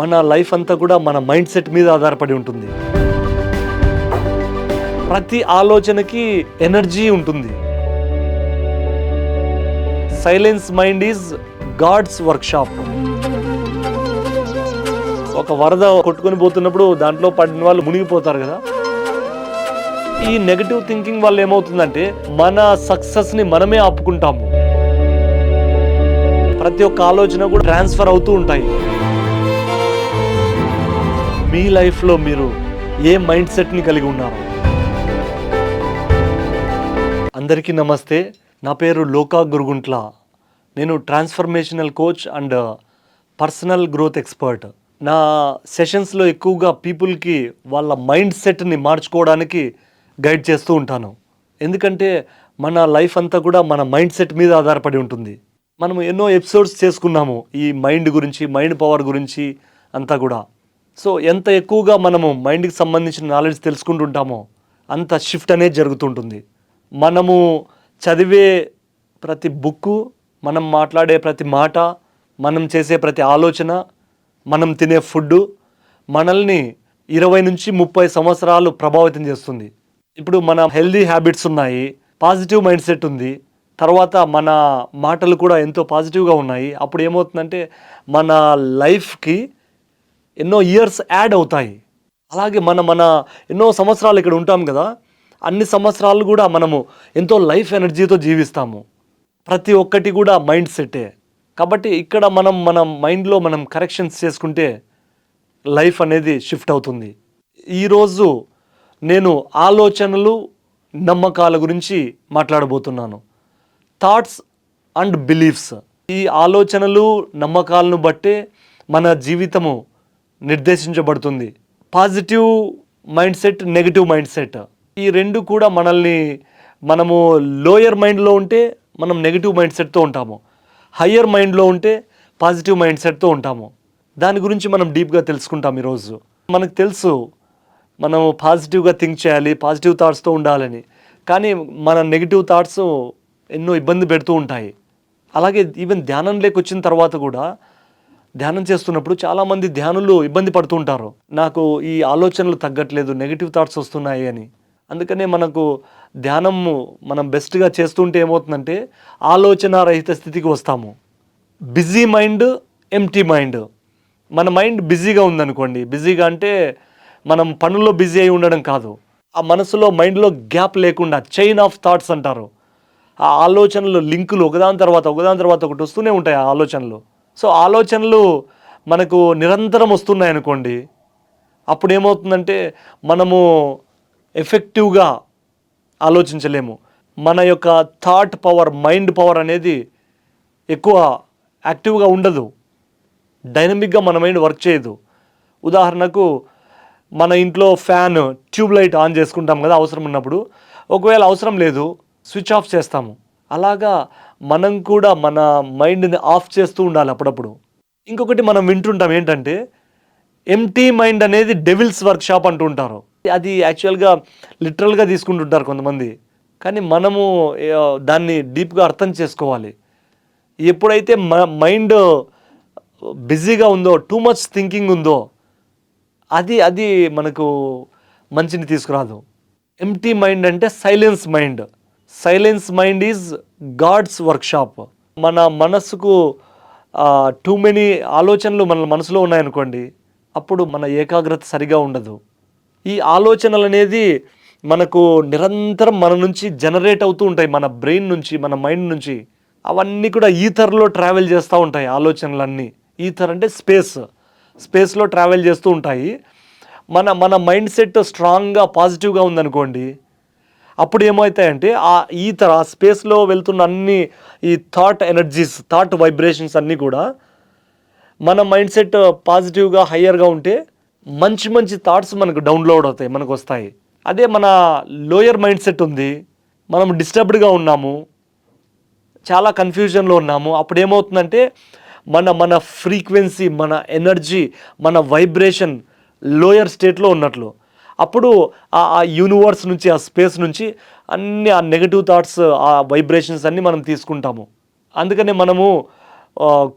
మన లైఫ్ అంతా కూడా మన మైండ్ సెట్ మీద ఆధారపడి ఉంటుంది. ప్రతి ఆలోచనకి ఎనర్జీ ఉంటుంది. Silence mind is God's workshop. ఒక వరద కొట్టుకొని పోతున్నప్పుడు దాంట్లో పడిన వాళ్ళు మునిగిపోతారు కదా. ఈ నెగటివ్ థింకింగ్ వల్ల ఏమవుతుందంటే మన సక్సెస్ని మనమే ఆపుకుంటాము. ప్రతి ఒక్క ఆలోచన కూడా ట్రాన్స్ఫర్ అవుతూ ఉంటాయి. మీ లైఫ్లో మీరు ఏ మైండ్ సెట్ని కలిగి ఉన్నారు? అందరికీ నమస్తే. నా పేరు లోకా గురుగుంట్ల. నేను transformational coach and personal growth expert. నా సెషన్స్లో ఎక్కువగా పీపుల్కి వాళ్ళ మైండ్ సెట్ని మార్చుకోవడానికి గైడ్ చేస్తూ ఉంటాను. ఎందుకంటే మన లైఫ్ అంతా కూడా మన మైండ్ సెట్ మీద ఆధారపడి ఉంటుంది. మనం ఎన్నో ఎపిసోడ్స్ చేసుకున్నాము ఈ మైండ్ గురించి, మైండ్ పవర్ గురించి అంతా కూడా. సో ఎంత ఎక్కువగా మనము మైండ్కి సంబంధించిన నాలెడ్జ్ తెలుసుకుంటుంటామో అంత షిఫ్ట్ అనేది జరుగుతుంటుంది. మనము చదివే ప్రతి బుక్కు, మనం మాట్లాడే ప్రతి మాట, మనం చేసే ప్రతి ఆలోచన, మనం తినే ఫుడ్డు మనల్ని 20 నుంచి 30 సంవత్సరాలు ప్రభావితం చేస్తుంది. ఇప్పుడు మన హెల్దీ హ్యాబిట్స్ ఉన్నాయి, పాజిటివ్ మైండ్ సెట్ ఉంది, తర్వాత మన మాటలు కూడా ఎంతో పాజిటివ్గా ఉన్నాయి. అప్పుడు ఏమవుతుందంటే మన లైఫ్కి ఎన్నో ఇయర్స్ యాడ్ అవుతాయి. అలాగే మన ఎన్నో సంవత్సరాలు ఇక్కడ ఉంటాం కదా, అన్ని సంవత్సరాలు కూడా మనము ఎంతో లైఫ్ ఎనర్జీతో జీవిస్తాము. ప్రతి ఒక్కటి కూడా మైండ్ సెట్టే. కాబట్టి ఇక్కడ మన మైండ్లో మనం కరెక్షన్స్ చేసుకుంటే లైఫ్ అనేది షిఫ్ట్ అవుతుంది. ఈరోజు నేను ఆలోచనలు, నమ్మకాల గురించి మాట్లాడబోతున్నాను. Thoughts and beliefs. ఈ ఆలోచనలు, నమ్మకాలను బట్టే మన జీవితము నిర్దేశించబడుతుంది. Positive mindset, negative mindset, ఈ రెండు కూడా మనము లోయర్ మైండ్లో ఉంటే మనం నెగిటివ్ మైండ్ సెట్తో ఉంటాము, హయ్యర్ మైండ్లో ఉంటే పాజిటివ్ మైండ్ సెట్తో ఉంటాము. దాని గురించి మనం డీప్గా తెలుసుకుంటాం ఈరోజు. మనకు తెలుసు మనం పాజిటివ్గా థింక్ చేయాలి, పాజిటివ్ థాట్స్తో ఉండాలని. కానీ మన నెగిటివ్ థాట్స్ ఎన్నో ఇబ్బంది పెడుతూ ఉంటాయి. అలాగే ఈవెన్ ధ్యానం వచ్చిన తర్వాత కూడా ధ్యానం చేస్తున్నప్పుడు చాలామంది ధ్యానులు ఇబ్బంది పడుతూ ఉంటారు. నాకు ఈ ఆలోచనలు తగ్గట్లేదు, నెగిటివ్ థాట్స్ వస్తున్నాయి అని. అందుకనే మనకు ధ్యానం మనం బెస్ట్గా చేస్తుంటే ఏమవుతుందంటే ఆలోచన రహిత స్థితికి వస్తాము. Busy mind, empty mind. మన మైండ్ బిజీగా ఉందనుకోండి, బిజీగా అంటే మనం పనుల్లో బిజీ అయి ఉండడం కాదు, ఆ మనసులో మైండ్లో గ్యాప్ లేకుండా చైన్ ఆఫ్ థాట్స్ అంటారు. ఆ ఆలోచనలు లింకులు ఒకదాని తర్వాత ఒకటి వస్తూనే ఉంటాయి ఆ ఆలోచనలు. సో ఆలోచనలు మనకు నిరంతరం వస్తున్నాయి అనుకోండి, అప్పుడు ఏమవుతుందంటే మనము ఎఫెక్టివ్గా ఆలోచించలేము. మన యొక్క థాట్ పవర్, మైండ్ పవర్ అనేది ఎక్కువ యాక్టివ్గా ఉండదు, డైనమిక్గా మన మైండ్ వర్క్ చేయదు. ఉదాహరణకు మన ఇంట్లో ఫ్యాన్, ట్యూబ్ లైట్ ఆన్ చేసుకుంటాం కదా అవసరం ఉన్నప్పుడు. ఒకవేళ అవసరం లేదు, స్విచ్ ఆఫ్ చేస్తాము. అలాగా మనం కూడా మన మైండ్ని ఆఫ్ చేస్తూ ఉండాలి అప్పుడప్పుడు. ఇంకొకటి మనం వింటుంటాం ఏంటంటే ఎంప్టీ మైండ్ అనేది డెవిల్స్ వర్క్షాప్ అంటూ ఉంటారు. అది యాక్చువల్గా లిటరల్గా తీసుకుంటుంటారు కొంతమంది. కానీ మనము దాన్ని డీప్గా అర్థం చేసుకోవాలి. ఎప్పుడైతే మైండ్ బిజీగా ఉందో, టూ మచ్ థింకింగ్ ఉందో, అది మనకు మంచిని తీసుకురాదు. ఎంప్టీ మైండ్ అంటే silence mind. Silence mind is God's workshop. మన మనసుకు టూ మెనీ ఆలోచనలు మన మనసులో ఉన్నాయనుకోండి, అప్పుడు మన ఏకాగ్రత సరిగా ఉండదు. ఈ ఆలోచనలు అనేది మనకు నిరంతరం మన నుంచి జనరేట్ అవుతూ ఉంటాయి, మన బ్రెయిన్ నుంచి, మన మైండ్ నుంచి. అవన్నీ కూడా ఈథర్లో ట్రావెల్ చేస్తూ ఉంటాయి ఆలోచనలన్నీ. ఈథర్ అంటే స్పేస్లో ట్రావెల్ చేస్తూ ఉంటాయి. మన మైండ్ సెట్ స్ట్రాంగ్గా పాజిటివ్గా ఉందనుకోండి, అప్పుడు ఏమవుతాయంటే ఆ స్పేస్లో వెళ్తున్న అన్ని ఈ థాట్ ఎనర్జీస్, థాట్ వైబ్రేషన్స్ అన్నీ కూడా మన మైండ్ సెట్ పాజిటివ్గా, హయ్యర్గా ఉంటే మంచి థాట్స్ మనకు డౌన్లోడ్ అవుతాయి, మనకు వస్తాయి. అదే మన లోయర్ మైండ్ సెట్ ఉంది, మనం డిస్టర్బ్డ్గా ఉన్నాము, చాలా కన్ఫ్యూజన్లో ఉన్నాము, అప్పుడు ఏమవుతుందంటే మన ఫ్రీక్వెన్సీ, మన ఎనర్జీ, మన వైబ్రేషన్ లోయర్ స్టేట్లో ఉన్నట్లు. అప్పుడు ఆ యూనివర్స్ నుంచి, ఆ స్పేస్ నుంచి అన్ని ఆ నెగటివ్ థాట్స్, ఆ వైబ్రేషన్స్ అన్నీ మనం తీసుకుంటాము. అందుకనే మనము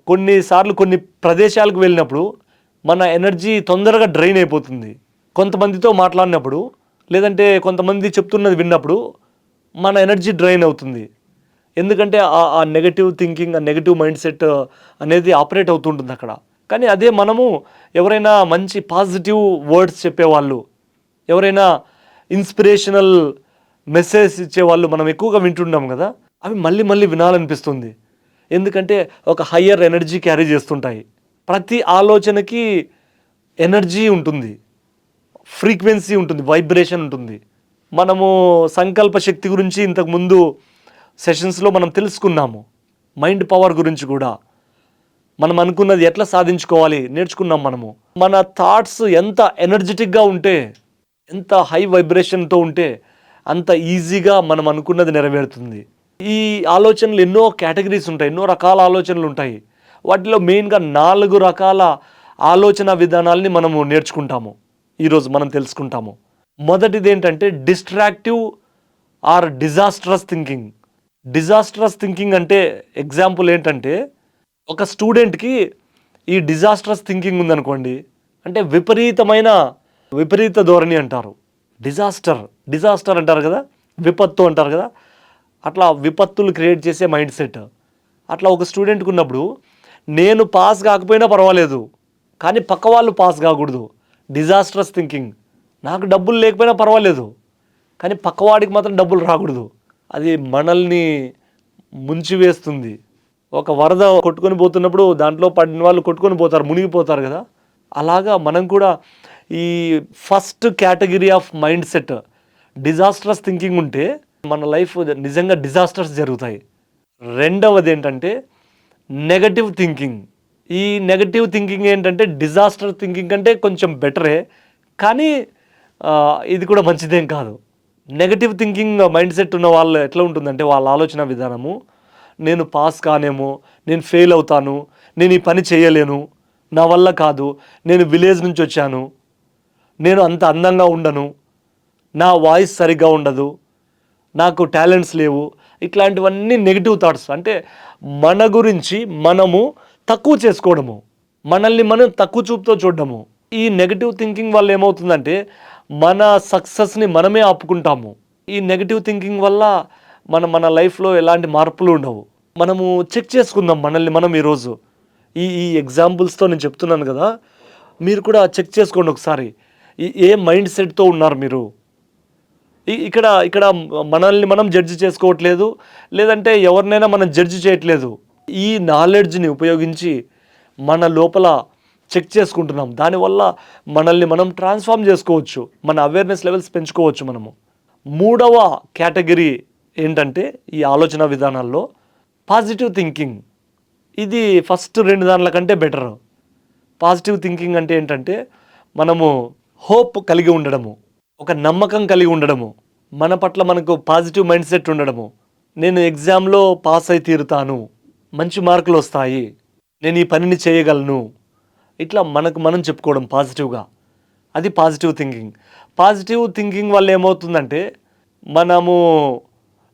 కొన్నిసార్లు కొన్ని ప్రదేశాలకు వెళ్ళినప్పుడు మన ఎనర్జీ తొందరగా డ్రైన్ అయిపోతుంది. కొంతమందితో మాట్లాడినప్పుడు లేదంటే కొంతమంది చెప్తున్నది విన్నప్పుడు మన ఎనర్జీ డ్రైన్ అవుతుంది. ఎందుకంటే ఆ నెగటివ్ థింకింగ్, ఆ నెగటివ్ మైండ్ సెట్ అనేది ఆపరేట్ అవుతుంటుంది అక్కడ. కానీ అదే మనము ఎవరైనా మంచి పాజిటివ్ వర్డ్స్ చెప్పేవాళ్ళు, ఎవరైనా ఇన్స్పిరేషనల్ మెసేజ్ ఇచ్చేవాళ్ళు మనం ఎక్కువగా వింటున్నాం కదా, అవి మళ్ళీ మళ్ళీ వినాలనిపిస్తుంది. ఎందుకంటే ఒక హయ్యర్ ఎనర్జీ క్యారీ చేస్తుంటాయి. ప్రతి ఆలోచనకి ఎనర్జీ ఉంటుంది, ఫ్రీక్వెన్సీ ఉంటుంది, వైబ్రేషన్ ఉంటుంది. మనము సంకల్ప శక్తి గురించి ఇంతకుముందు సెషన్స్లో మనం తెలుసుకున్నాము. మైండ్ పవర్ గురించి కూడా మనం అనుకున్నది ఎట్లా సాధించుకోవాలి నేర్చుకున్నాం మనము. మన థాట్స్ ఎంత ఎనర్జెటిక్గా ఉంటే, ఎంత హై వైబ్రేషన్తో ఉంటే అంత ఈజీగా మనం అనుకున్నది నెరవేరుతుంది. ఈ ఆలోచనలు ఎన్నో కేటగిరీస్ ఉంటాయి, ఎన్నో రకాల ఆలోచనలు ఉంటాయి. వాటిలో మెయిన్గా 4 రకాల ఆలోచన విధానాలని మనము నేర్చుకుంటాము, ఈరోజు మనం తెలుసుకుంటాము. మొదటిది ఏంటంటే destructive or disastrous thinking. Disastrous thinking అంటే ఎగ్జాంపుల్ ఏంటంటే, ఒక స్టూడెంట్కి ఈ డిజాస్ట్రస్ థింకింగ్ ఉందనుకోండి, అంటే విపరీత ధోరణి అంటారు. డిజాస్టర్ అంటారు కదా, విపత్తు అంటారు కదా, అట్లా విపత్తులు క్రియేట్ చేసే మైండ్ సెట్. అట్లా ఒక స్టూడెంట్కి ఉన్నప్పుడు నేను పాస్ కాకపోయినా పర్వాలేదు కానీ పక్క వాళ్ళు పాస్ కాకూడదు. Disastrous thinking. నాకు డబ్బులు లేకపోయినా పర్వాలేదు కానీ పక్కవాడికి మాత్రం డబ్బులు రాకూడదు. అది మనల్ని ముంచివేస్తుంది. ఒక వరద కొట్టుకొని పోతున్నప్పుడు దాంట్లో పడిన వాళ్ళు కొట్టుకొని పోతారు, మునిగిపోతారు కదా. అలాగా మనం కూడా ఈ first category of mind set disastrous thinking ఉంటే మన లైఫ్ నిజంగా డిజాస్టర్స్ జరుగుతాయి. రెండవది ఏంటంటే నెగటివ్ థింకింగ్. ఈ నెగటివ్ థింకింగ్ ఏంటంటే డిజాస్టర్ థింకింగ్ కంటే కొంచెం బెటరే, కానీ ఇది కూడా మంచిదేం కాదు. నెగటివ్ థింకింగ్ మైండ్ సెట్ ఉన్న వాళ్ళు ఎట్లా ఉంటుందంటే, వాళ్ళ ఆలోచన విధానము, నేను పాస్ కానేమో, నేను ఫెయిల్ అవుతాను, నేను ఈ పని చేయలేను, నా వల్ల కాదు, నేను విలేజ్ నుంచి వచ్చాను, నేను అంత అందంగా ఉండను, నా వాయిస్ సరిగ్గా ఉండదు, నాకు టాలెంట్స్ లేవు. ఇట్లాంటివన్నీ నెగిటివ్ థాట్స్. అంటే మన గురించి మనము తక్కువ చేసుకోవడము, మనల్ని మనం తక్కువ చూపుతో చూడడము. ఈ నెగిటివ్ థింకింగ్ వల్ల ఏమవుతుందంటే మన సక్సెస్ని మనమే ఆపుకుంటాము. ఈ నెగిటివ్ థింకింగ్ వల్ల మన లైఫ్లో ఎలాంటి మార్పులు ఉండవు. మనము చెక్ చేసుకుందాం మనల్ని మనం ఈరోజు. ఈ ఎగ్జాంపుల్స్తో నేను చెప్తున్నాను కదా, మీరు కూడా చెక్ చేసుకోండి ఒకసారి. ఏ మైండ్ సెట్తో ఉన్నారు మీరు. ఇక్కడ మనల్ని మనం జడ్జి చేసుకోవట్లేదు, లేదంటే ఎవరినైనా మనం జడ్జి చేయట్లేదు. ఈ నాలెడ్జ్ని ఉపయోగించి మన లోపల చెక్ చేసుకుంటున్నాం. దానివల్ల మనల్ని మనం ట్రాన్స్ఫార్మ్ చేసుకోవచ్చు, మన అవేర్నెస్ లెవెల్స్ పెంచుకోవచ్చు మనము. మూడవ కేటగిరీ ఏంటంటే ఈ ఆలోచన విధానాల్లో పాజిటివ్ థింకింగ్. ఇది ఫస్ట్ 2 దానిల కంటే బెటర్. పాజిటివ్ థింకింగ్ అంటే ఏంటంటే మనము హోప్ కలిగి ఉండడము, ఒక నమ్మకం కలిగి ఉండడము, మన పట్ల మనకు పాజిటివ్ మైండ్ సెట్ ఉండడము. నేను ఎగ్జామ్లో పాస్ అయి తీరుతాను, మంచి మార్కులు వస్తాయి, నేను ఈ పనిని చేయగలను, ఇట్లా మనకు మనం చెప్పుకోవడం పాజిటివ్గా. అది పాజిటివ్ థింకింగ్. పాజిటివ్ థింకింగ్ వల్ల ఏమవుతుందంటే మనము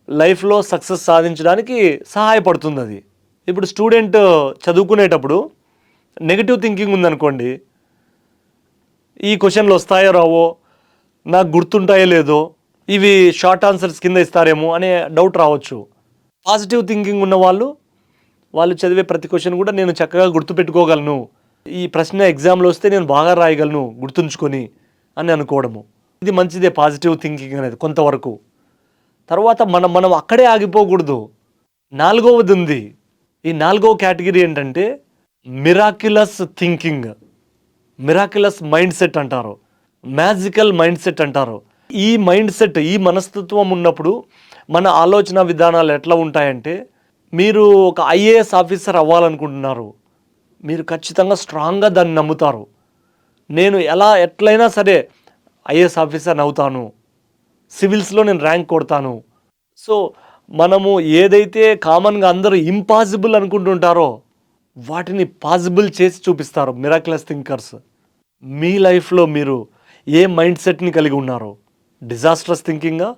లైఫ్లో సక్సెస్ సాధించడానికి సహాయపడుతుంది అది. ఇప్పుడు స్టూడెంట్ చదువుకునేటప్పుడు నెగిటివ్ థింకింగ్ ఉందనుకోండి, ఈ క్వశ్చన్లు వస్తాయో రావో, నాకు గుర్తుంటాయో లేదో, ఇవి షార్ట్ ఆన్సర్స్ కింద ఇస్తారేమో అనే డౌట్ రావచ్చు. పాజిటివ్ థింకింగ్ ఉన్న వాళ్ళు చదివే ప్రతి క్వశ్చన్ కూడా నేను చక్కగా గుర్తుపెట్టుకోగలను, ఈ ప్రశ్న ఎగ్జామ్లో వస్తే నేను బాగా రాయగలను గుర్తుంచుకొని అని అనుకోవడము. ఇది మంచిదే పాజిటివ్ థింకింగ్ అనేది కొంతవరకు. తర్వాత మనం అక్కడే ఆగిపోకూడదు. 4వది ఉంది. ఈ 4వ కేటగిరీ ఏంటంటే miraculous thinking. Miraculous mind set అంటారు, మ్యాజికల్ మైండ్ సెట్ అంటారు. ఈ మైండ్ సెట్, ఈ మనస్తత్వం ఉన్నప్పుడు మన ఆలోచన విధానాలు ఎట్లా ఉంటాయంటే, మీరు ఒక ఐఏఎస్ ఆఫీసర్ అవ్వాలనుకుంటున్నారు, మీరు ఖచ్చితంగా స్ట్రాంగ్గా దాన్ని నమ్ముతారు. నేను ఎట్లయినా సరే ఐఏఎస్ ఆఫీసర్ని అవుతాను, సివిల్స్లో నేను ర్యాంక్ కొడతాను. సో మనము ఏదైతే కామన్గా అందరూ ఇంపాసిబుల్ అనుకుంటుంటారో వాటిని పాసిబుల్ చేసి చూపిస్తారు మిరాక్యులస్ థింకర్స్. మీ లైఫ్లో మీరు ఏ మైండ్ సెట్ని కలిగి ఉన్నారో, డిజాస్ట్రస్ థింకింగా,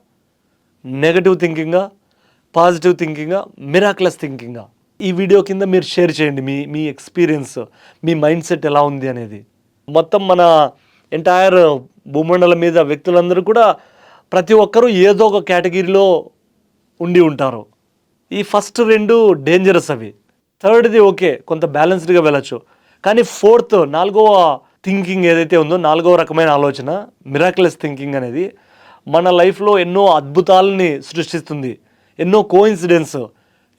నెగటివ్ థింకింగా, పాజిటివ్ థింకింగా, మిరాక్యులస్ థింకింగా. ఈ వీడియో కింద మీరు షేర్ చేయండి మీ ఎక్స్పీరియన్స్, మీ మైండ్ సెట్ ఎలా ఉంది అనేది. మొత్తం మన ఎంటైర్ భూమండలం మీద వ్యక్తులందరూ కూడా ప్రతి ఒక్కరూ ఏదో ఒక కేటగిరీలో ఉండి ఉంటారు. ఈ ఫస్ట్ 2 డేంజరస్ అవి. థర్డ్‌ది ఓకే, కొంత బ్యాలెన్స్డ్‌గా వెళ్ళొచ్చు. కానీ నాలుగవ థింకింగ్ ఏదైతే ఉందో, నాలుగవ రకమైన ఆలోచన మిరాక్యులస్ థింకింగ్ అనేది మన లైఫ్లో ఎన్నో అద్భుతాలని సృష్టిస్తుంది. ఎన్నో కోఇన్సిడెన్స్,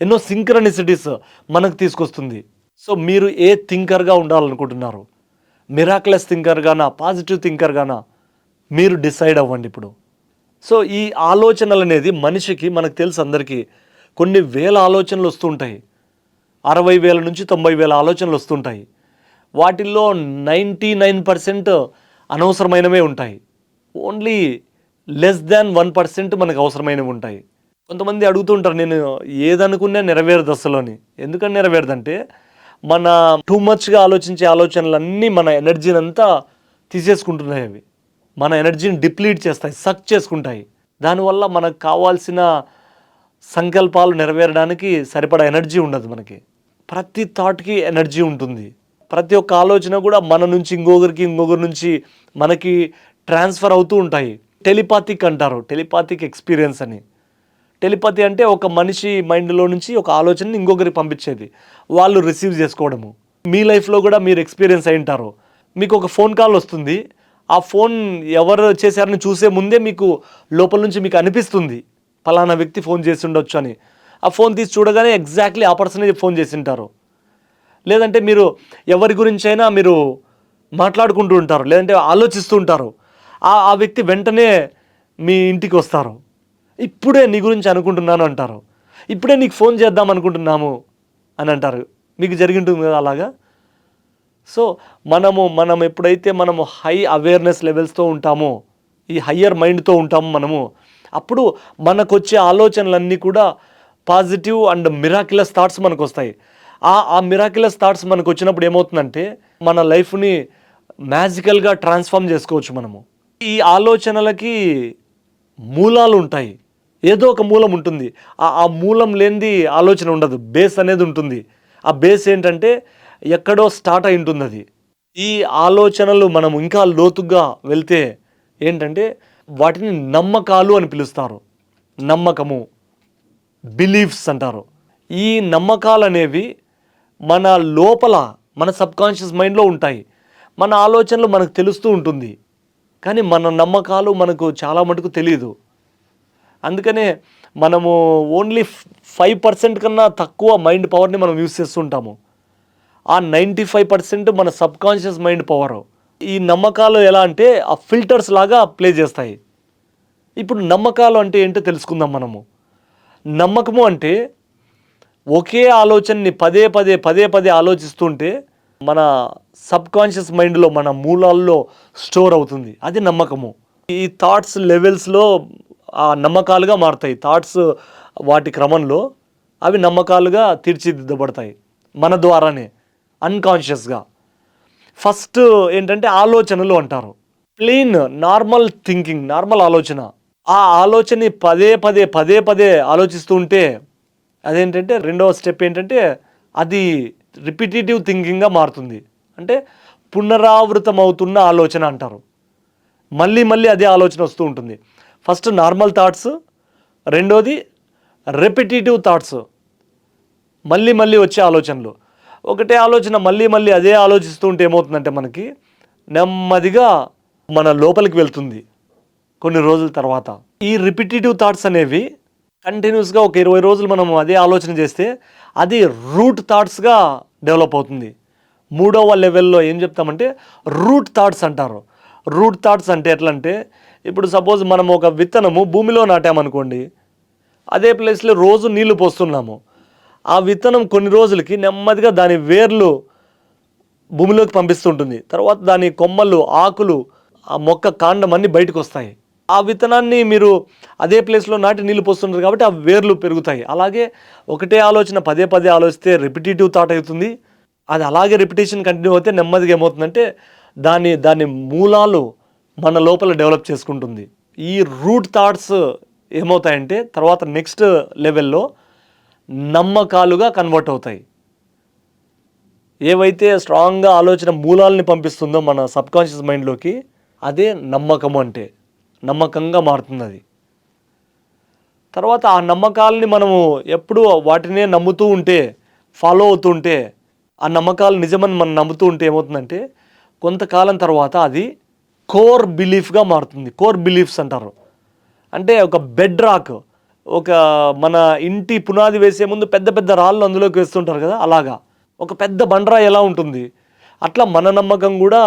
ఎన్నో సింక్రనిసిటీస్ మనకు తీసుకొస్తుంది. సో మీరు ఏ థింకర్గా ఉండాలనుకుంటున్నారు? Miraculous థింకర్గానా, positive థింకర్గానా? మీరు డిసైడ్ అవ్వండి ఇప్పుడు. సో ఈ ఆలోచనలు అనేది మనిషికి, మనకు తెలుసు అందరికీ, కొన్ని వేల ఆలోచనలు వస్తూ ఉంటాయి. 60,000 నుంచి 90,000 ఆలోచనలు వస్తుంటాయి. వాటిల్లో 99% అనవసరమైనవే ఉంటాయి. ఓన్లీ లెస్ దాన్ 1% మనకు అవసరమైనవి ఉంటాయి. కొంతమంది అడుగుతూ ఉంటారు, నేను ఏదనుకున్నా నెరవేరదు అసలు అని. ఎందుకని నెరవేరదంటే, మన టూ మచ్గా ఆలోచించే ఆలోచనలన్నీ మన ఎనర్జీని అంతా తీసేసుకుంటున్నాయి. అవి మన ఎనర్జీని డిప్లీట్ చేస్తాయి, సక్ చేసుకుంటాయి. దానివల్ల మనకు కావాల్సిన సంకల్పాలు నెరవేరడానికి సరిపడా ఎనర్జీ ఉండదు మనకి. ప్రతి థాట్కి ఎనర్జీ ఉంటుంది. ప్రతి ఒక్క ఆలోచన కూడా మన నుంచి ఇంకొకరి నుంచి మనకి ట్రాన్స్ఫర్ అవుతూ ఉంటాయి. టెలిపాతిక్ అంటారు, టెలిపాతిక్ ఎక్స్పీరియన్స్ అని. టెలిపతి అంటే ఒక మనిషి మైండ్లో నుంచి ఒక ఆలోచనని ఇంకొకరికి పంపించేది, వాళ్ళు రిసీవ్ చేసుకోవడము. మీ లైఫ్లో కూడా మీరు ఎక్స్పీరియన్స్ అయి ఉంటారు. మీకు ఒక ఫోన్ కాల్ వస్తుంది, ఆ ఫోన్ ఎవరు చేశారని చూసే ముందే మీకు లోపల నుంచి మీకు అనిపిస్తుంది పలానా వ్యక్తి ఫోన్ చేసి ఉండొచ్చు అని. ఆ ఫోన్ తీసి చూడగానే ఎగ్జాక్ట్లీ ఆ పర్సనే ఫోన్ చేసి ఉంటారు. లేదంటే మీరు ఎవరి గురించైనా మీరు మాట్లాడుకుంటూ ఉంటారు, లేదంటే ఆలోచిస్తూ ఉంటారు. ఆ వ్యక్తి వెంటనే మీ ఇంటికి వస్తారు. ఇప్పుడే నీ గురించి అనుకుంటున్నాను అంటారు. ఇప్పుడే నీకు ఫోన్ చేద్దాం అనుకుంటున్నాము అని అంటారు. మీకు జరిగింటుంది కదా అలాగా. సో మనం ఎప్పుడైతే మనము హై అవేర్నెస్ లెవెల్స్తో ఉంటామో, ఈ హయ్యర్ మైండ్తో ఉంటామో మనము, అప్పుడు మనకు వచ్చే ఆలోచనలన్నీ కూడా పాజిటివ్ అండ్ మిరాక్యులస్ థాట్స్ మనకు వస్తాయి. ఆ మిరాక్యులస్ థాట్స్ మనకు వచ్చినప్పుడు ఏమవుతుందంటే, మన లైఫ్ని మ్యాజికల్గా ట్రాన్స్ఫార్మ్ చేసుకోవచ్చు మనము. ఈ ఆలోచనలకి మూలాలు ఉంటాయి, ఏదో ఒక మూలం ఉంటుంది. ఆ మూలం లేనిది ఆలోచన ఉండదు, బేస్ అనేది ఉంటుంది. ఆ బేస్ ఏంటంటే ఎక్కడో స్టార్ట్ అయి ఉంటుంది అది. ఈ ఆలోచనలు మనం ఇంకా లోతుగా వెళ్తే ఏంటంటే వాటిని నమ్మకాలు అని పిలుస్తారు. నమ్మకము, బిలీఫ్స్ అంటారు. ఈ నమ్మకాలు అనేవి మన లోపల, మన సబ్కాన్షియస్ మైండ్లో ఉంటాయి. మన ఆలోచనలు మనకు తెలుస్తూ ఉంటుంది, కానీ మన నమ్మకాలు మనకు చాలా మటుకు తెలియదు. అందుకనే మనము ఓన్లీ 5% కన్నా తక్కువ మైండ్ పవర్ని మనం యూస్ చేస్తుంటాము. ఆ 95% మన సబ్కాన్షియస్ మైండ్ పవర్. ఈ నమ్మకాలు ఎలా అంటే ఆ ఫిల్టర్స్ లాగా ప్లే చేస్తాయి. ఇప్పుడు నమ్మకాలు అంటే ఏంటో తెలుసుకుందాం మనము. నమ్మకము అంటే ఒకే ఆలోచనని పదే పదే ఆలోచిస్తుంటే మన సబ్కాన్షియస్ మైండ్లో, మన మూలాల్లో స్టోర్ అవుతుంది. అది నమ్మకము. ఈ థాట్స్ లెవెల్స్లో ఆ నమ్మకాలుగా మారుతాయి. థాట్స్ వాటి క్రమంలో అవి నమ్మకాలుగా తీర్చిదిద్దబడతాయి మన ద్వారానే, అన్కాన్షియస్గా. ఫస్ట్ ఏంటంటే ఆలోచనలు అంటారు. ప్లెయిన్ నార్మల్ థింకింగ్, నార్మల్ ఆలోచన. ఆ ఆలోచనని పదే పదే ఆలోచిస్తూ ఉంటే అదేంటంటే రెండవ స్టెప్ ఏంటంటే అది రిపిటేటివ్ థింకింగ్గా మారుతుంది. అంటే పునరావృతం అవుతున్న ఆలోచన అంటారు. మళ్ళీ అదే ఆలోచన వస్తూ ఉంటుంది. ఫస్ట్ నార్మల్ థాట్స్, రెండోది రెపిటేటివ్ థాట్స్, మళ్ళీ వచ్చే ఆలోచనలు. ఒకటే ఆలోచన మళ్ళీ అదే ఆలోచిస్తూ ఉంటే ఏమవుతుందంటే మనకి నెమ్మదిగా మన లోపలికి వెళ్తుంది కొన్ని రోజుల తర్వాత. ఈ రిపిటేటివ్ థాట్స్ అనేవి కంటిన్యూస్గా ఒక 20 రోజులు మనం అదే ఆలోచన చేస్తే అది రూట్ థాట్స్గా డెవలప్ అవుతుంది. మూడవ లెవెల్లో ఏం చెప్తామంటే రూట్ థాట్స్ అంటారు. రూట్ థాట్స్ అంటే ఎట్లా అంటే, ఇప్పుడు సపోజ్ మనం ఒక విత్తనము భూమిలో నాటామనుకోండి, అదే ప్లేస్లో రోజు నీళ్లు పోస్తున్నాము. ఆ విత్తనం కొన్ని రోజులకి నెమ్మదిగా దాని వేర్లు భూమిలోకి పంపిస్తుంటుంది. తర్వాత దాని కొమ్మలు, ఆకులు, ఆ మొక్క కాండం అన్నీ బయటకు వస్తాయి. ఆ విత్తనాన్ని మీరు అదే ప్లేస్లో నాటి నీళ్లు పోస్తున్నారు కాబట్టి ఆ వేర్లు పెరుగుతాయి. అలాగే ఒకటే ఆలోచన పదే ఆలోచిస్తే రిపిటేటివ్ థాట్ అవుతుంది. అది అలాగే రిపిటేషన్ కంటిన్యూ అయితే నెమ్మదిగా ఏమవుతుందంటే దాని మూలాలు మన లోపల డెవలప్ చేసుకుంటుంది. ఈ రూట్ థాట్స్ ఏమవుతాయంటే తర్వాత నెక్స్ట్ లెవెల్లో నమ్మకాలుగా కన్వర్ట్ అవుతాయి. ఏవైతే స్ట్రాంగ్గా ఆలోచన మూలాల్ని పంపిస్తుందో మన సబ్కాన్షియస్ మైండ్లోకి, అదే నమ్మకం అంటే. నమ్మకంగా మారుతుంది అది. తర్వాత ఆ నమ్మకాలని మనము ఎప్పుడూ వాటినే నమ్ముతూ ఉంటే, ఫాలో అవుతూ ఉంటే, ఆ నమ్మకాలు నిజమని మనం నమ్ముతూ ఉంటే ఏమవుతుందంటే కొంతకాలం తర్వాత అది కోర్ బిలీఫ్గా మారుతుంది. కోర్ బిలీఫ్స్ అంటారు. అంటే ఒక బెడ్ రాక్, ఒక మన ఇంటి పునాది వేసే ముందు పెద్ద పెద్ద రాళ్ళు అందులోకి వేస్తుంటారు కదా, అలాగా ఒక పెద్ద బండరాయి ఎలా ఉంటుంది, అట్లా మన నమ్మకం కూడా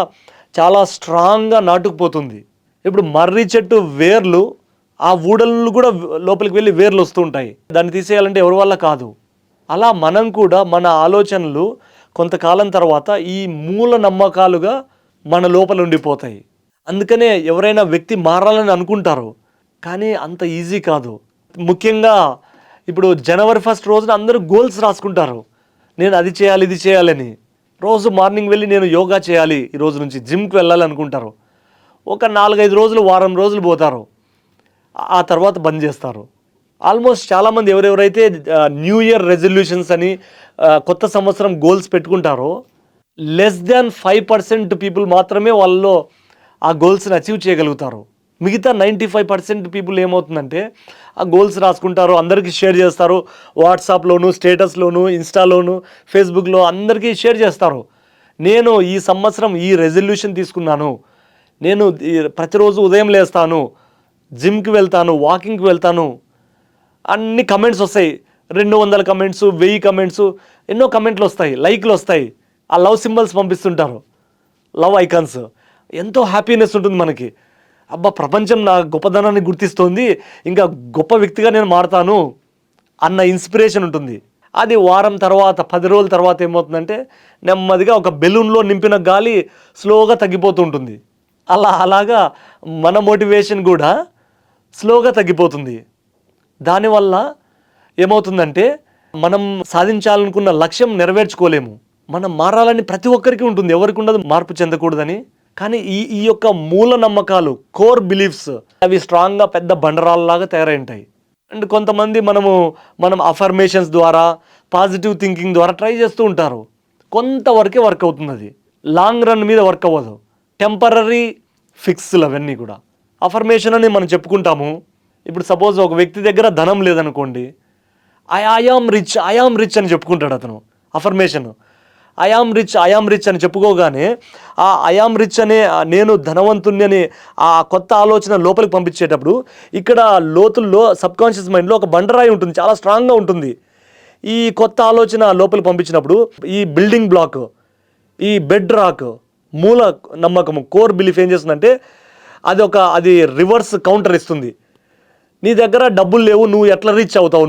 చాలా స్ట్రాంగ్గా నాటుకుపోతుంది. ఇప్పుడు మర్రి చెట్టు వేర్లు, ఆ ఊడలు కూడా లోపలికి వెళ్ళి వేర్లు వస్తూ ఉంటాయి. దాన్ని తీసేయాలంటే ఎవరి వల్ల కాదు. అలా మనం కూడా మన ఆలోచనలు కొంతకాలం తర్వాత ఈ మూల నమ్మకాలుగా మన లోపల ఉండిపోతాయి. అందుకనే ఎవరైనా వ్యక్తి మారాలని అనుకుంటారు, కానీ అంత ఈజీ కాదు. ముఖ్యంగా ఇప్పుడు జనవరి 1 రోజున అందరూ గోల్స్ రాసుకుంటారు. నేను అది చేయాలి, ఇది చేయాలని. రోజు మార్నింగ్ వెళ్ళి నేను యోగా చేయాలి, ఈ రోజు నుంచి జిమ్కి వెళ్ళాలి అనుకుంటారు. ఒక 4-5 రోజులు, వారం రోజులు పోతారు. ఆ తర్వాత బంద్ చేస్తారు. ఆల్మోస్ట్ చాలామంది ఎవరెవరైతే న్యూ ఇయర్ రెజల్యూషన్స్ అని కొత్త సంవత్సరం గోల్స్ పెట్టుకుంటారో, లెస్ దాన్ 5% పీపుల్ మాత్రమే వాళ్ళలో ఆ గోల్స్ని అచీవ్ చేయగలుగుతారు. మిగతా 95% పీపుల్ ఏమవుతుందంటే ఆ గోల్స్ రాసుకుంటారు, అందరికీ షేర్ చేస్తారు. వాట్సాప్లోను, స్టేటస్లోను, ఇన్స్టాలోను, ఫేస్బుక్లో అందరికీ షేర్ చేస్తారు. నేను ఈ సంవత్సరం ఈ రెజల్యూషన్ తీసుకున్నాను, నేను ప్రతిరోజు ఉదయం లేస్తాను, జిమ్కి వెళ్తాను, వాకింగ్కి వెళ్తాను. అన్ని కమెంట్స్ వస్తాయి. 200 కమెంట్స్, 1000 కమెంట్స్, ఎన్నో కమెంట్లు వస్తాయి, లైక్లు వస్తాయి. ఆ లవ్ సింబల్స్ పంపిస్తుంటారు, లవ్ ఐకాన్స్. ఎంతో హ్యాపీనెస్ ఉంటుంది మనకి. అబ్బా, ప్రపంచం నా గొప్పదనాన్ని గుర్తిస్తోంది, ఇంకా గొప్ప వ్యక్తిగా నేను మారుతాను అన్న ఇన్స్పిరేషన్ ఉంటుంది. అది వారం తర్వాత, 10 రోజుల తర్వాత ఏమవుతుందంటే నెమ్మదిగా ఒక బెలూన్లో నింపిన గాలి స్లోగా తగ్గిపోతూ ఉంటుంది. అలాగా మన మోటివేషన్ కూడా స్లోగా తగ్గిపోతుంది. దానివల్ల ఏమవుతుందంటే మనం సాధించాలనుకున్న లక్ష్యం నెరవేర్చుకోలేము. మనం మారాలని ప్రతి ఒక్కరికి ఉంటుంది, ఎవరికి ఉండదు మార్పు చెందకూడదని. కానీ ఈ యొక్క మూల నమ్మకాలు, కోర్ బిలీఫ్స్, అవి స్ట్రాంగ్గా పెద్ద బండరాల్లాగా తయారై ఉంటాయి. అండ్ కొంతమంది మనం అఫర్మేషన్స్ ద్వారా, పాజిటివ్ థింకింగ్ ద్వారా ట్రై చేస్తూ ఉంటారు. కొంతవరకే వర్క్ అవుతుంది. అది లాంగ్ రన్ మీద వర్క్ అవ్వదు. టెంపరరీ ఫిక్స్లు అవన్నీ కూడా. అఫర్మేషన్ అని మనం చెప్పుకుంటాము. ఇప్పుడు సపోజ్ ఒక వ్యక్తి దగ్గర ధనం లేదనుకోండి, ఐ ఆమ్ రిచ్ అని చెప్పుకుంటాడు అతను. అఫర్మేషన్ ఐ ఆమ్ రిచ్ అని చెప్పుకోగానే ఆ ఐ ఆమ్ రిచ్ అనే నేను ధనవంతుని అని ఆ కొత్త ఆలోచన లోపలికి పంపించేటప్పుడు ఇక్కడ లోతుల్లో సబ్కాన్షియస్ మైండ్లో ఒక బండరాయి ఉంటుంది, చాలా స్ట్రాంగ్గా ఉంటుంది. ఈ కొత్త ఆలోచన లోపలికి పంపించినప్పుడు ఈ బిల్డింగ్ బ్లాక్, ఈ బెడ్ రాక్, మూల నమ్మకము, కోర్ బిలీఫ్ ఏం చేస్తుందంటే అది రివర్స్ కౌంటర్ ఇస్తుంది. నీ దగ్గర డబ్బులు లేవు, నువ్వు ఎట్లా రీచ్ అవుతావు?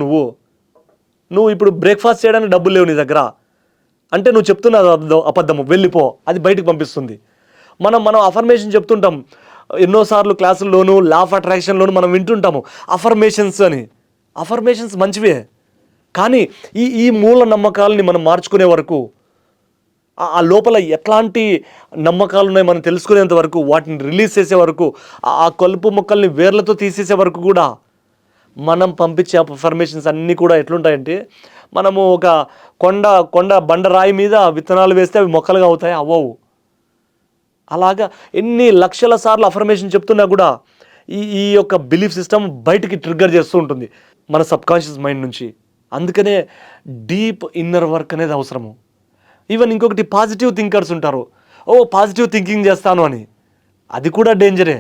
నువ్వు ఇప్పుడు బ్రేక్ఫాస్ట్ చేయడానికి డబ్బులు లేవు నీ దగ్గర అంటే నువ్వు చెప్తున్న అబద్ధము, వెళ్ళిపో, అది బయటకు పంపిస్తుంది. మనం అఫర్మేషన్ చెప్తుంటాం ఎన్నోసార్లు క్లాసుల్లోనూ, లా ఆఫ్ అట్రాక్షన్లోనూ మనం వింటుంటాము అఫర్మేషన్స్ అని. అఫర్మేషన్స్ మంచివే, కానీ ఈ మూల నమ్మకాలని మనం మార్చుకునే వరకు, ఆ లోపల ఎట్లాంటి నమ్మకాలు ఉన్నాయి మనం తెలుసుకునేంత వరకు, వాటిని రిలీజ్ చేసే వరకు, ఆ కలుపు మొక్కల్ని వేర్లతో తీసేసే వరకు కూడా మనం పంపించే అఫర్మేషన్స్ అన్నీ కూడా ఎట్లుంటాయంటే, మనము ఒక కొండ బండరాయి మీద విత్తనాలు వేస్తే అవి మొక్కలుగా అవుతాయి, అవ్వవు. అలాగా ఎన్ని లక్షల సార్లు అఫర్మేషన్ చెప్తున్నా కూడా ఈ యొక్క బిలీఫ్ సిస్టమ్ బయటికి ట్రిగ్గర్ చేస్తూ ఉంటుంది మన సబ్కాన్షియస్ మైండ్ నుంచి. అందుకనే డీప్ ఇన్నర్ వర్క్ అనేది అవసరము. ఈవెన్ ఇంకొకటి, పాజిటివ్ థింకర్స్ ఉంటారు. పాజిటివ్ థింకింగ్ చేస్తాను అని, అది కూడా డేంజరే.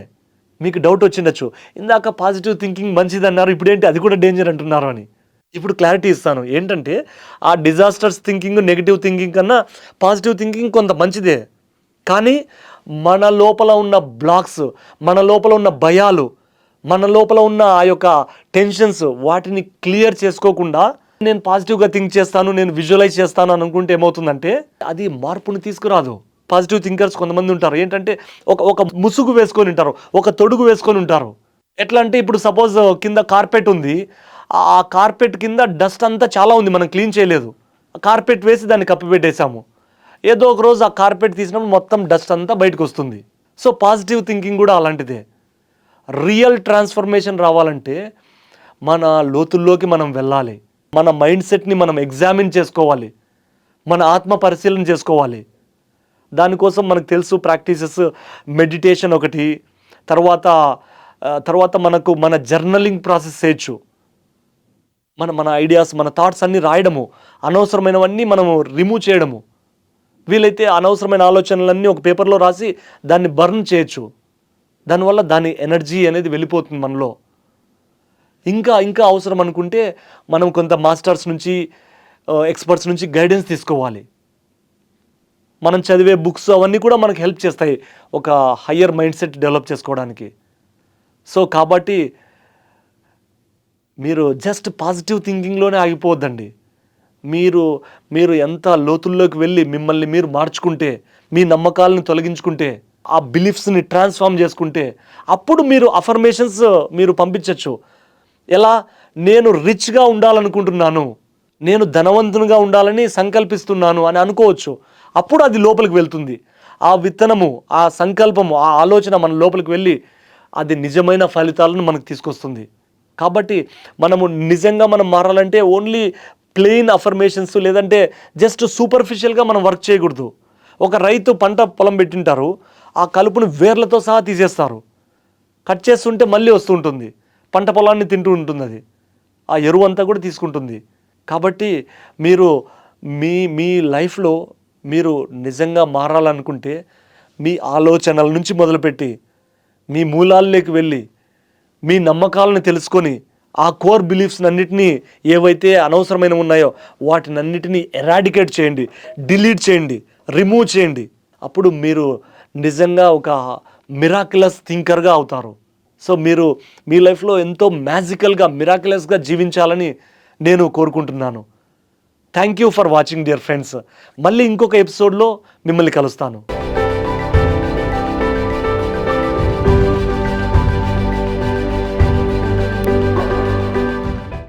మీకు డౌట్ వచ్చిండొచ్చు, ఇందాక పాజిటివ్ థింకింగ్ మంచిది అన్నారు, ఇప్పుడేంటి అది కూడా డేంజర్ అంటున్నారు అని. ఇప్పుడు క్లారిటీ ఇస్తాను. ఏంటంటే ఆ డిజాస్టర్స్ థింకింగ్, నెగిటివ్ థింకింగ్ కన్నా పాజిటివ్ థింకింగ్ కొంత మంచిదే. కానీ మన లోపల ఉన్న బ్లాక్స్, మన లోపల ఉన్న భయాలు, మన లోపల ఉన్న ఆ యొక్క టెన్షన్స్, వాటిని క్లియర్ చేసుకోకుండా నేను పాజిటివ్గా థింక్ చేస్తాను, నేను విజువలైజ్ చేస్తాను అని అనుకుంటే ఏమవుతుందంటే అది మార్పుని తీసుకురాదు. పాజిటివ్ థింకర్స్ కొంతమంది ఉంటారు, ఏంటంటే ఒక ముసుగు వేసుకొని ఉంటారు, ఒక తొడుగు వేసుకొని ఉంటారు. ఎట్లా అంటే ఇప్పుడు సపోజ్ కింద కార్పెట్ ఉంది, ఆ కార్పెట్ కింద డస్ట్ అంతా చాలా ఉంది, మనం క్లీన్ చేయలేదు, కార్పెట్ వేసి దాన్ని కప్పిపెట్టేసాము. ఏదో ఒక రోజు ఆ కార్పెట్ తీసినప్పుడు మొత్తం డస్ట్ అంతా బయటకు వస్తుంది. సో పాజిటివ్ థింకింగ్ కూడా అలాంటిదే. రియల్ ట్రాన్స్ఫర్మేషన్ రావాలంటే మన లోతుల్లోకి మనం వెళ్ళాలి, మన మైండ్ సెట్ని మనం ఎగ్జామిన్ చేసుకోవాలి. మన ఆత్మ పరిశీలన చేసుకోవాలి. దానికోసం మనకు తెలుసు ప్రాక్టీసెస్, మెడిటేషన్ ఒకటి, తర్వాత మన జర్నలింగ్ ప్రాసెస్ చేయొచ్చు. మన ఐడియాస్, మన థాట్స్ అన్నీ రాయడము, అనవసరమైనవన్నీ మనము రిమూవ్ చేయడము. వీలైతే అనవసరమైన ఆలోచనలన్నీ ఒక పేపర్లో రాసి దాన్ని బర్న్ చేయొచ్చు. దానివల్ల దాని ఎనర్జీ అనేది వెళ్ళిపోతుంది మనలో. ఇంకా అవసరం అనుకుంటే మనం కొంత మాస్టర్స్ నుంచి, ఎక్స్పర్ట్స్ నుంచి గైడెన్స్ తీసుకోవాలి. మనం చదివే బుక్స్ అవన్నీ కూడా మనకు హెల్ప్ చేస్తాయి ఒక హయ్యర్ మైండ్ సెట్ డెవలప్ చేసుకోవడానికి. సో కాబట్టి మీరు జస్ట్ పాజిటివ్ థింకింగ్లోనే ఆగిపోవద్దండి. మీరు ఎంత లోతుల్లోకి వెళ్ళి మిమ్మల్ని మీరు మార్చుకుంటే, మీ నమ్మకాలను తొలగించుకుంటే, ఆ బిలీఫ్స్ని ట్రాన్స్ఫార్మ్ చేసుకుంటే, అప్పుడు మీరు అఫర్మేషన్స్ మీరు పంపించవచ్చు. ఎలా? నేను రిచ్గా ఉండాలనుకుంటున్నాను, నేను ధనవంతునిగా ఉండాలని సంకల్పిస్తున్నాను అని అనుకోవచ్చు. అప్పుడు అది లోపలికి వెళ్తుంది. ఆ విత్తనము, ఆ సంకల్పము, ఆ ఆలోచన మన లోపలికి వెళ్ళి అది నిజమైన ఫలితాలను మనకు తీసుకొస్తుంది. కాబట్టి మనము నిజంగా మనం మారాలంటే ఓన్లీ ప్లెయిన్ అఫర్మేషన్స్ లేదంటే జస్ట్ సూపర్ఫిషియల్గా మనం వర్క్ చేయకూడదు. ఒక రైతు పంట పొలం పెట్టింటారు, ఆ కలుపును వేర్లతో సహా తీసేస్తారు. కట్ చేస్తుంటే మళ్ళీ వస్తూ ఉంటుంది, పంట పొలాన్ని తింటూ ఉంటుంది, అది ఆ ఎరువు అంతా కూడా తీసుకుంటుంది. కాబట్టి మీరు మీ లైఫ్లో మీరు నిజంగా మారాలనుకుంటే మీ ఆలోచనల నుంచి మొదలుపెట్టి మీ మూలాల్లోకి వెళ్ళి మీ నమ్మకాలను తెలుసుకొని ఆ కోర్ బిలీఫ్స్ అన్నిటినీ ఏవైతే అనవసరమైన ఉన్నాయో వాటినన్నిటినీ ఎరాడికేట్ చేయండి, డిలీట్ చేయండి, రిమూవ్ చేయండి. అప్పుడు మీరు నిజంగా ఒక మిరాక్యులస్ థింకర్గా అవుతారు. సో మీరు మీ లైఫ్లో ఎంతో మ్యాజికల్గా, మిరాక్యులస్గా జీవించాలని నేను కోరుకుంటున్నాను. Thank you for watching dear friends. మళ్ళీ ఇంకొక ఎపిసోడ్లో మిమ్మల్ని కలుస్తాను.